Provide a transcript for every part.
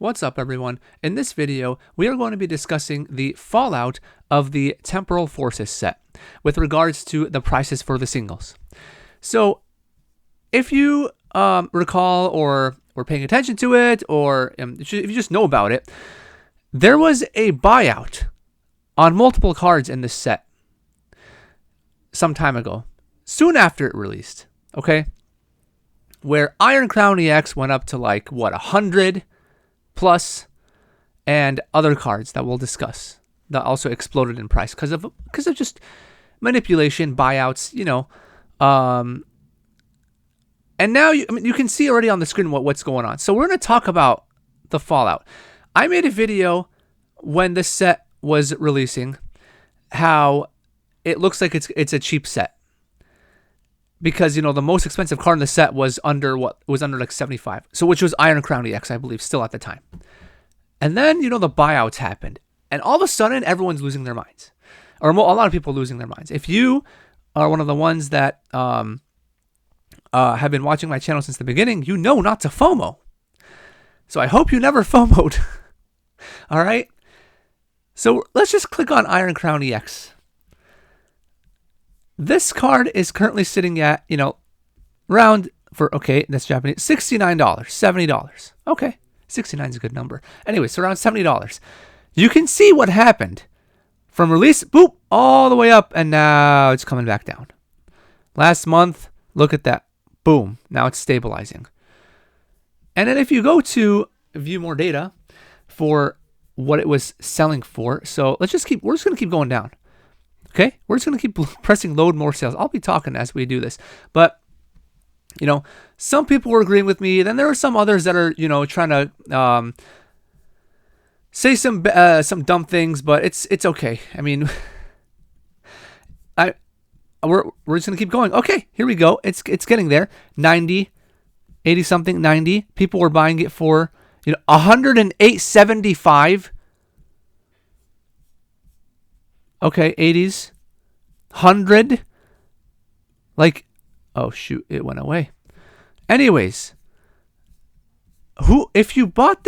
What's up, everyone? In this video, we are going to be discussing the fallout of the Temporal Forces set with regards to the prices for the singles. So, if you recall or were paying attention to it, or if you just know about it, there was a buyout on multiple cards in this set some time ago, soon after it released, okay? Where Iron Crown EX went up to like, what, 100 plus, and other cards that we'll discuss that also exploded in price because of just manipulation, buyouts, you know. And now you can see already on the screen what's going on. So we're going to talk about the fallout. I made a video when this set was releasing, how it looks like it's a cheap set. Because, you know, the most expensive card in the set was under like 75. So which was Iron Crown EX, I believe, still at the time. And then, you know, the buyouts happened. And all of a sudden, everyone's losing their minds. Or a lot of people losing their minds. If you are one of the ones that have been watching my channel since the beginning, you know not to FOMO. So I hope you never FOMO'd. All right? So let's just click on Iron Crown EX. This card is currently sitting at, you know, around, for, okay, that's Japanese, $69, $70. Okay, 69 is a good number. Anyway, so around $70. You can see what happened from release, boop, all the way up, and now it's coming back down. Last month, look at that. Boom, now it's stabilizing. And then if you go to view more data for what it was selling for, so we're just going to keep going down. Okay, we're just going to keep pressing load more sales. I'll be talking as we do this. But, you know, some people were agreeing with me. Then there are some others that are, you know, trying to say some dumb things, but it's okay. I mean, we're just going to keep going. Okay, here we go. It's getting there. 90, 80 something, 90. People were buying it for, you know, 108.75. Okay, 80s, 100, like, oh shoot, it went away. Anyways, if you bought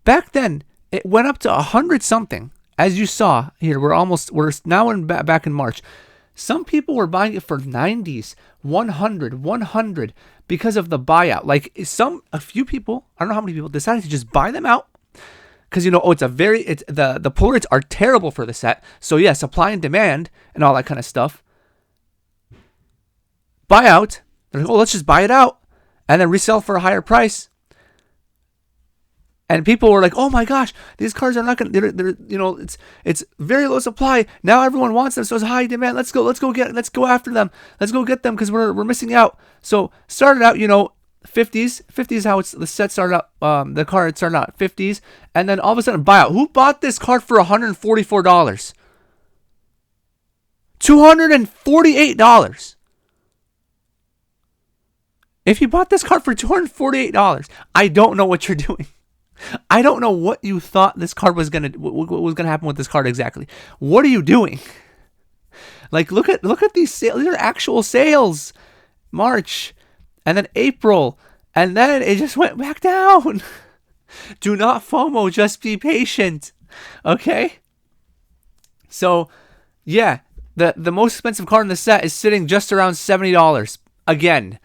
back then, it went up to 100 something, as you saw here. We're now back in March. Some people were buying it for 90s, 100, because of the buyout. Like a few people, I don't know how many people, decided to just buy them out. Because, you know, the pull rates are terrible for the set. So, yeah, supply and demand and all that kind of stuff. Buyout. They're like, oh, let's just buy it out. And then resell for a higher price. And people were like, oh my gosh, these cards are not going to, they're, you know, it's very low supply. Now everyone wants them, so it's high demand. Let's go after them. Let's go get them because we're missing out. So, started out, you know, 50s how the set started out, the card started out 50s, and then all of a sudden buyout. Who bought this card for $144? $248. If you bought this card for $248, I don't know what you're doing. I don't know what you thought this card what was gonna happen with this card exactly. What are you doing? Like, look at these sales. These are actual sales. March. And then April, and then it just went back down. Do not FOMO, just be patient. Okay? So, yeah, the most expensive card in the set is sitting just around $70. Again,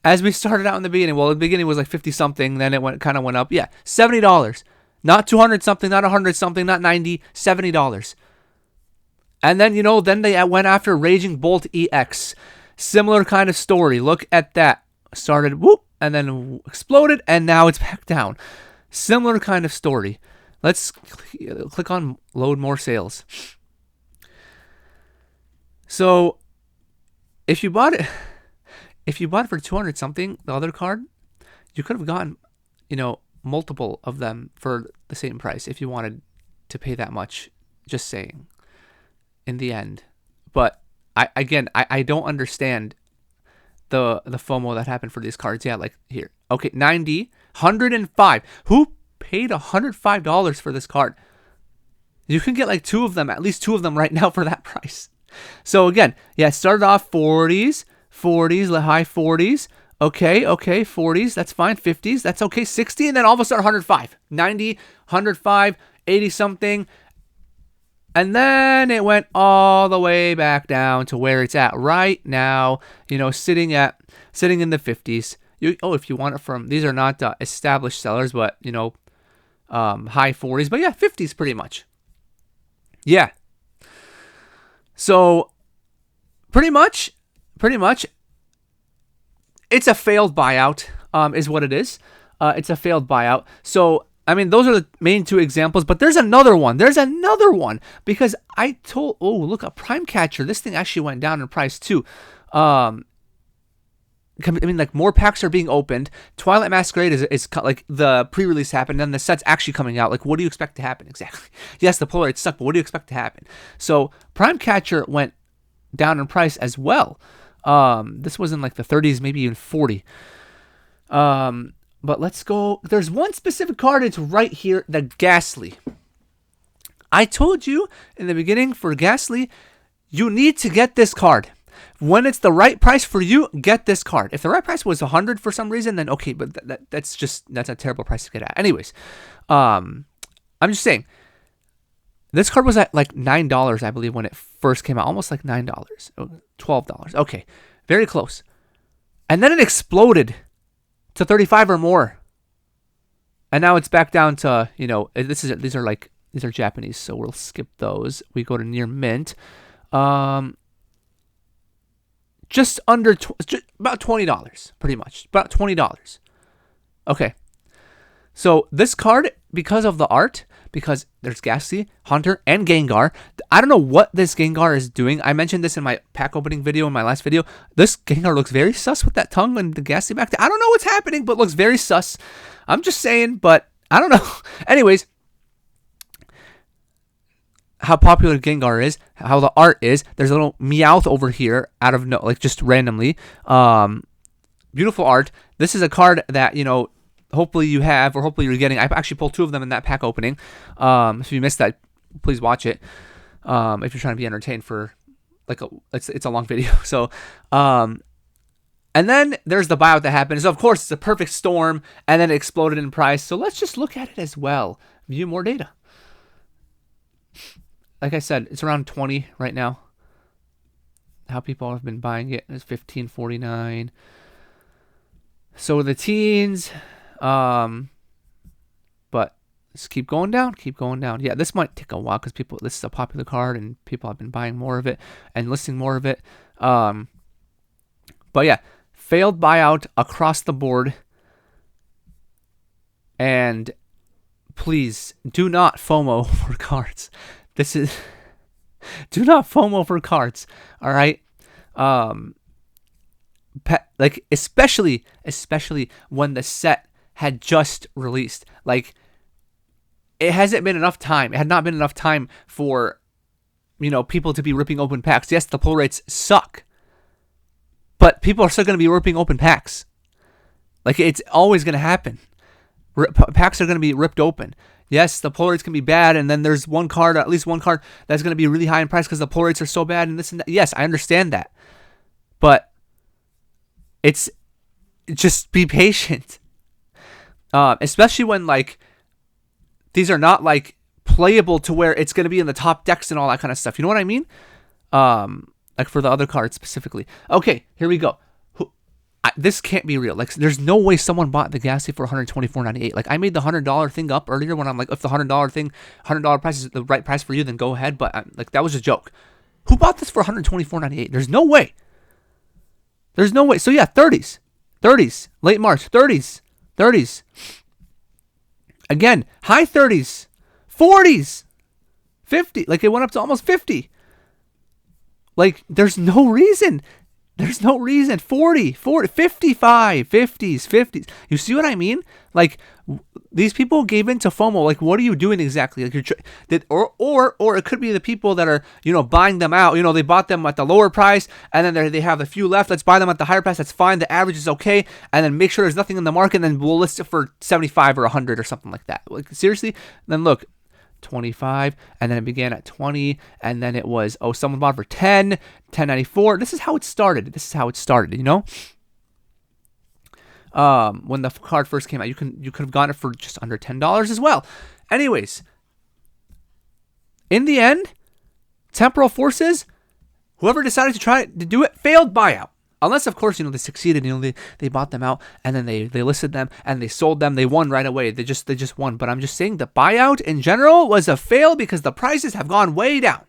as we started out in the beginning, well, the beginning was like 50 something, then it kind of went up. Yeah, $70. Not 200 something, not 100 something, not 90, $70. And then, you know, then they went after Raging Bolt EX. Similar kind of story. Look at that. Started, whoop, and then exploded, and now it's back down. Similar kind of story. Let's click on load more sales. So, if you bought it for 200 something, the other card, you could have gotten, you know, multiple of them for the same price if you wanted to pay that much. Just saying. In the end, but I don't understand the FOMO that happened for these cards. Yeah, like here. Okay, 90, 105. Who paid $105 for this card? You can get like at least two of them right now for that price. So again, yeah, it started off 40s, high 40s, Okay, 40s, that's fine. 50s, that's okay. 60, and then all of a sudden 105, 90, 105, 80 something. And then it went all the way back down to where it's at right now, sitting in the 50s. If you want it from, these are not established sellers, but, high 40s. But yeah, 50s pretty much. Yeah. So pretty much, it's a failed buyout, is what it is. It's a failed buyout. So, I mean, those are the main two examples, but there's another one. Because look, a prime catcher. This thing actually went down in price too. I mean, like, more packs are being opened. Twilight Masquerade is like the pre-release happened, and then the set's actually coming out. Like, what do you expect to happen exactly? Yes, the Polaroid sucked, but what do you expect to happen? So, prime catcher went down in price as well. This was in like the 30s, maybe even 40. But let's go. There's one specific card. It's right here, the Ghastly. I told you in the beginning, for Ghastly, you need to get this card. When it's the right price for you, get this card. If the right price was 100 for some reason, then okay, but that's a terrible price to get at. Anyways, I'm just saying, this card was at like $9, I believe, when it first came out. Almost like $9. $12. Okay, very close. And then it exploded to 35 or more. And now it's back down to, these are Japanese, so we'll skip those. We go to near mint. Just under, about $20, pretty much. About $20. Okay. So this card, because of the art, because there's Ghastly, Hunter, and Gengar. I don't know what this Gengar is doing. I mentioned this in my pack opening video, in my last video. This Gengar looks very sus with that tongue and the Ghastly back there. I don't know what's happening, but looks very sus. I'm just saying, but I don't know. Anyways, how popular Gengar is, how the art is. There's a little Meowth over here, just randomly. Beautiful art. This is a card that, hopefully you have, or hopefully you're getting. I actually pulled 2 of them in that pack opening. If you missed that, please watch it. If you're trying to be entertained for it's a long video. So, and then there's the buyout that happened. So of course it's a perfect storm, and then it exploded in price. So let's just look at it as well. View more data. Like I said, it's around 20 right now. How people have been buying it is $15.49. So the teens. But just keep going down. Yeah, this might take a while because this is a popular card and people have been buying more of it and listing more of it. But yeah, failed buyout across the board. And please do not FOMO for cards. Do not FOMO for cards. All right. Especially when the set had just released. Like, it hasn't been enough time. It had not been enough time for, people to be ripping open packs. Yes, the pull rates suck, but people are still going to be ripping open packs. Like, it's always going to happen. Packs are going to be ripped open. Yes, the pull rates can be bad, and then there's at least one card that's going to be really high in price because the pull rates are so bad and this and that. Yes, I understand that, but just be patient. Especially when these are not playable to where it's going to be in the top decks and all that kind of stuff. You know what I mean? For the other cards specifically. Okay, here we go. This can't be real. There's no way someone bought the Ghastly for $124.98. I made the $100 thing up earlier when I'm like, if the $100 price is the right price for you, then go ahead. But that was a joke. Who bought this for $124.98? There's no way. So yeah, 30s, late March, 30s. Again, high 30s, 40s, 50. It went up to almost 50. There's no reason. 40, 55, 50s. You see what I mean? These people gave in to FOMO. What are you doing exactly? Or it could be the people that are, buying them out. They bought them at the lower price, and then they have a few left. Let's buy them at the higher price. That's fine. The average is okay. And then make sure there's nothing in the market, and then we'll list it for 75 or 100 or something like that. Seriously? Then look, 25, and then it began at 20, and then it was, someone bought for 10, 10.94. This is how it started. when the card first came out. You could have gotten it for just under $10 as well. Anyways, in the end, Temporal Forces, whoever decided to try to do it, failed buyout. Unless, of course, they succeeded. They bought them out, and then they listed them, and they sold them. They won right away. They just won. But I'm just saying the buyout in general was a fail because the prices have gone way down.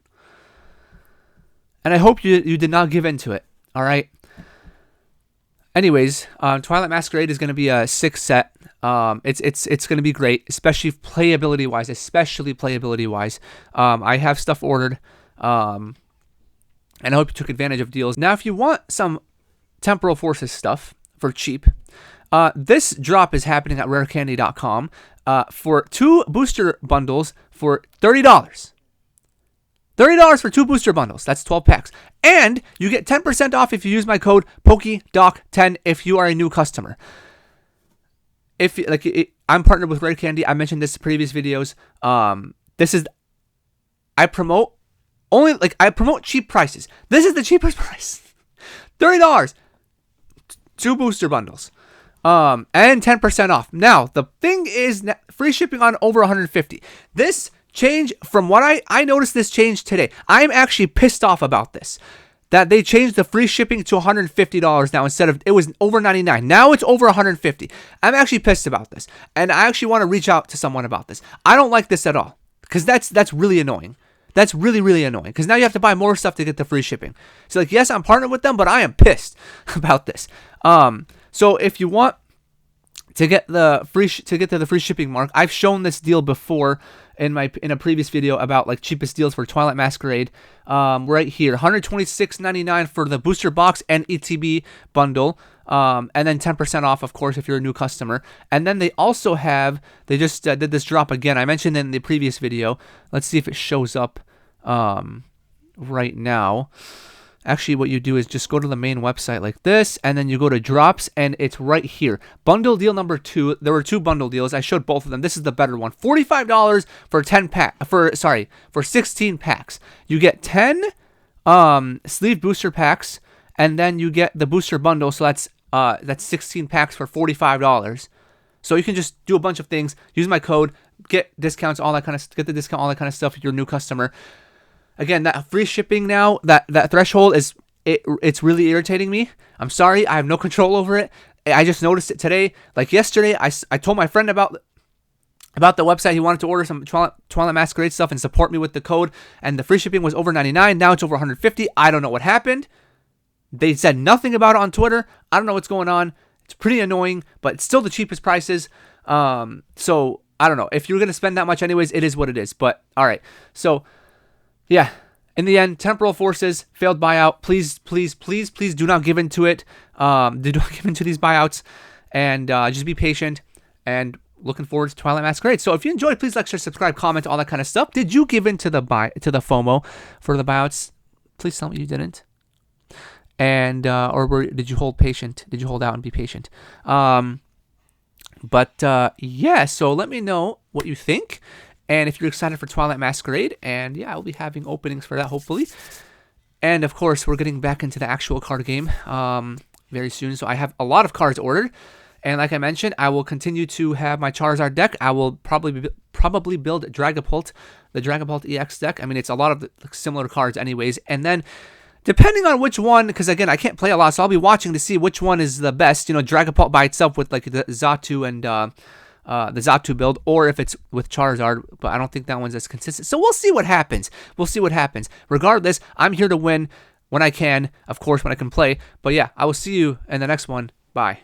And I hope you did not give in to it. All right. Anyways, Twilight Masquerade is going to be a 6 set. It's going to be great, especially playability wise. I have stuff ordered. And I hope you took advantage of deals. Now, if you want some Temporal Forces stuff for cheap, this drop is happening at rarecandy.com for 2 booster bundles for $30. $30 for 2 booster bundles. That's 12 packs. And you get 10% off if you use my code PokeDoc10 if you are a new customer. I'm partnered with Rare Candy. I mentioned this in previous videos. I promote cheap prices. This is the cheapest price. $30. 2 booster bundles. And 10% off. Now, the thing is free shipping on over $150. This change from what I noticed this change today. I'm actually pissed off about this. That they changed the free shipping to $150 now instead of, it was over $99. Now it's over $150. I'm actually pissed about this. And I actually want to reach out to someone about this. I don't like this at all. Because that's really annoying. That's really, really annoying. Because now you have to buy more stuff to get the free shipping. So yes, I'm partnered with them, but I am pissed about this. So if you want to get the free shipping mark, I've shown this deal before in a previous video about cheapest deals for Twilight Masquerade. Right here, $126.99 for the booster box and ETB bundle. And then 10% off, of course, if you're a new customer. And then they also they just did this drop again. I mentioned in the previous video. Let's see if it shows up right now. Actually, what you do is just go to the main website like this, and then you go to drops, and it's right here. Bundle deal number 2. There were 2 bundle deals. I showed both of them. This is the better one. $45 for 16 packs. You get 10 sleeve booster packs, and then you get the booster bundle. So that's 16 packs for $45. So you can just do a bunch of things. Use my code, get discounts, get the discount, all that kind of stuff if you're a new customer. Again, that free shipping now, that threshold it's really irritating me. I'm sorry, I have no control over it. I just noticed it today. Yesterday, I told my friend about the website. He wanted to order some Twilight Masquerade stuff and support me with the code. And the free shipping was over $99. Now it's over $150. I don't know what happened. They said nothing about it on Twitter. I don't know what's going on. It's pretty annoying, but it's still the cheapest prices. So I don't know. If you're going to spend that much anyways, it is what it is. But all right. So yeah, in the end, Temporal Forces failed buyout. Please do not give in to it. Do not give in to these buyouts, and just be patient. And looking forward to Twilight Masquerade. So if you enjoyed, please like, share, subscribe, comment, all that kind of stuff. Did you give in to the FOMO for the buyouts? Please tell me you didn't. And did you hold patient? Did you hold out and be patient? Yeah. So let me know what you think. And if you're excited for Twilight Masquerade, and yeah, I'll be having openings for that, hopefully. And of course, we're getting back into the actual card game very soon. So I have a lot of cards ordered. And like I mentioned, I will continue to have my Charizard deck. I will probably build Dragapult, the Dragapult EX deck. I mean, it's a lot of similar cards anyways. And then, depending on which one, because again, I can't play a lot, so I'll be watching to see which one is the best. Dragapult by itself with the Xatu and the Xatu build, or if it's with Charizard, but I don't think that one's as consistent. So we'll see what happens. Regardless, I'm here to win when I can, of course, when I can play. But yeah, I will see you in the next one. Bye.